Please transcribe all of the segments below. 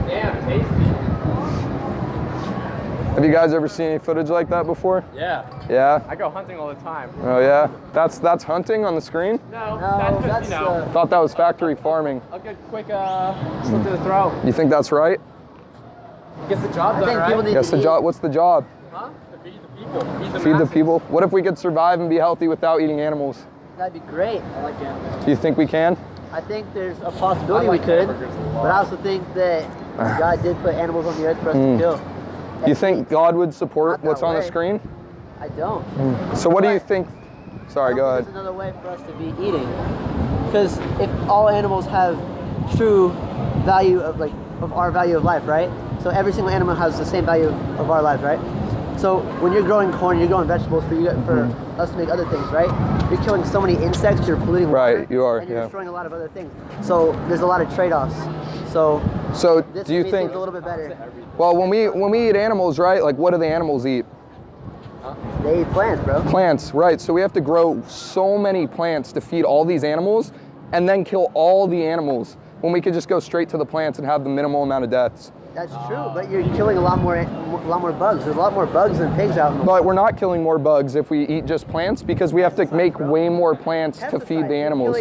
Damn, tasty. Have you guys ever seen any footage like that before? Yeah. Yeah? I go hunting all the time. Oh yeah? That's hunting on the screen? No, that's just, you know. Thought that was factory farming. A good quick slip to the throat. You think that's right? Gets the job done, right? Guess the job. What's the job? Huh? To feed the people. Feed the people. What if we could survive and be healthy without eating animals? That'd be great. I like animals. Do you think we can? I think there's a possibility we could, but I also think that God did put animals on the earth for us to kill. You think God would support what's on the screen? I don't. So what do you think? Sorry, go ahead. There's another way for us to be eating. Because if all animals have true value of our value of life, right? So every single animal has the same value of our life, right? So when you're growing corn, you're growing vegetables for us to make other things, right? You're killing so many insects, you're polluting water. Right, you are, and you're destroying a lot of other things. So there's a lot of trade-offs. So this do you think seems a little bit better? Well, when we eat animals, right? Like, what do the animals eat? They eat plants, bro. Plants, right? So we have to grow so many plants to feed all these animals, and then kill all the animals when we could just go straight to the plants and have the minimal amount of deaths. That's true, but you're killing a lot more bugs. There's a lot more bugs than pigs out in the world. But we're not killing more bugs if we eat just plants because we have to make way more plants to feed the animals.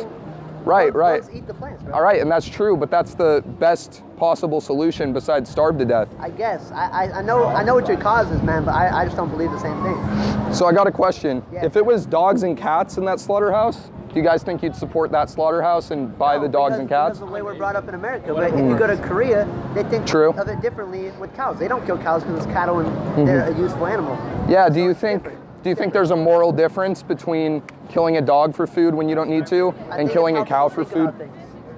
Right. Bugs eat the plants, bro. All right, and that's true, but that's the best possible solution besides starve to death. I guess. I know what your cause is, man, but I just don't believe the same thing. So I got a question. Yeah. If it was dogs and cats in that slaughterhouse, do you guys think you'd support that slaughterhouse and buy the dogs and cats? That's the way we're brought up in America. But if you go to Korea, they think of it differently with cows. They don't kill cows because it's cattle and they're a useful animal. Yeah, do you think there's a moral difference between killing a dog for food when you don't need to and killing a cow for food?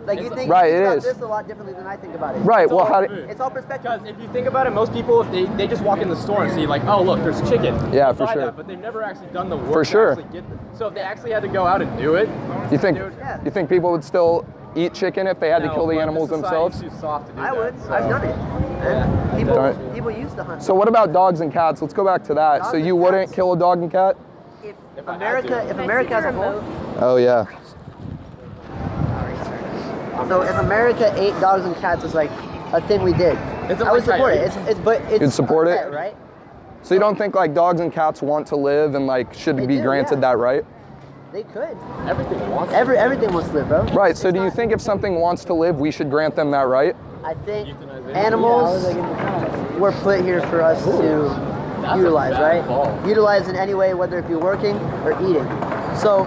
Like you think right, about it is. this a lot differently than I think about it. Right. Well, it's all perspective. Because if you think about it, most people they just walk in the store and see like, oh look, there's chicken. Yeah, for sure. That, but they've never actually done the work. For sure. To actually get so if they actually had to go out and do it, you think people would still eat chicken if they had to kill the animals themselves? Too soft to do I would. So. I've done it. Yeah. People used to hunt. So what about dogs and cats? Let's go back to that. So you wouldn't kill a dog and cat? If America as a whole. Oh yeah. So if America ate dogs and cats as like a thing we did, I would support it. You'd support it, right? So you don't think like dogs and cats want to live and like should be granted that right? They could. Everything wants. Everything wants to live, bro. Right. So do you think if something wants to live, we should grant them that right? I think animals were put here for us to utilize, right? Utilize in any way, whether it be working or eating. So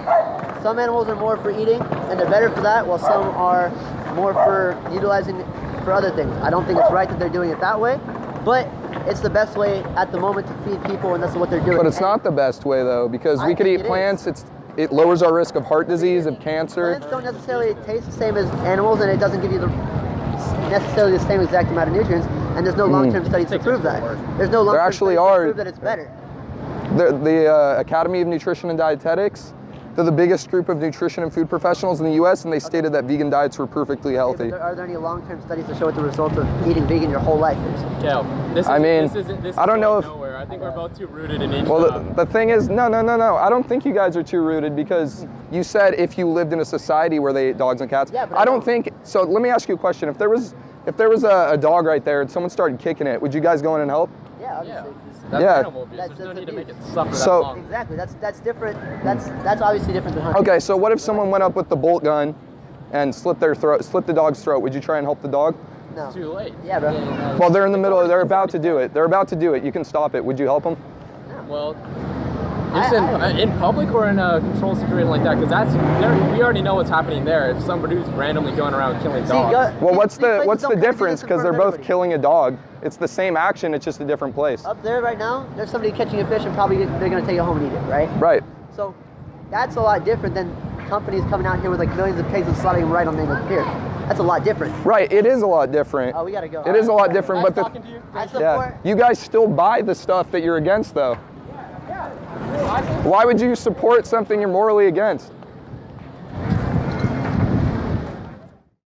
some animals are more for eating and they're better for that, while some are more for utilizing for other things. I don't think it's right that they're doing it that way, but it's the best way at the moment to feed people, and that's what they're doing. But it's not the best way though, because we could eat plants. It lowers our risk of heart disease, of cancer. Plants don't necessarily taste the same as animals, and it doesn't give you necessarily the same exact amount of nutrients, and there's no long-term studies to prove that. There's no long-term studies to prove that it's better. The Academy of Nutrition and Dietetics, they're the biggest group of nutrition and food professionals in the U.S., and they stated that vegan diets were perfectly healthy. Are there any long-term studies to show what the result of eating vegan your whole life is? Yeah, I don't know if. Nowhere. I think we're both too rooted in each. Well, the thing is, no. I don't think you guys are too rooted because you said if you lived in a society where they ate dogs and cats. Yeah, but I don't think so. Let me ask you a question. If there was a dog right there and someone started kicking it, would you guys go in and help? Yeah, obviously. That's animal abuse. There's no need to make it suffer that long. Exactly. That's different. That's obviously different than hunting. Okay, so what if someone went up with the bolt gun and slit the dog's throat? Would you try and help the dog? No. It's too late. Yeah, bro. Well, they're in the middle. They're about to do it. You can stop it. Would you help them? Well, in public or in a controlled situation like that, because we already know what's happening there. If somebody's randomly going around killing dogs. Well, what's the difference? Because they're both killing a dog. It's the same action. It's just a different place. Up there right now, there's somebody catching a fish and probably they're going to take it home and eat it, right? Right. So that's a lot different than companies coming out here with like millions of pigs and slaughtering them right on the pier. That's a lot different. Right. It is a lot different. Oh, we got to go. It is a lot different, but I support. you guys still buy the stuff that you're against, though. Why would you support something you're morally against?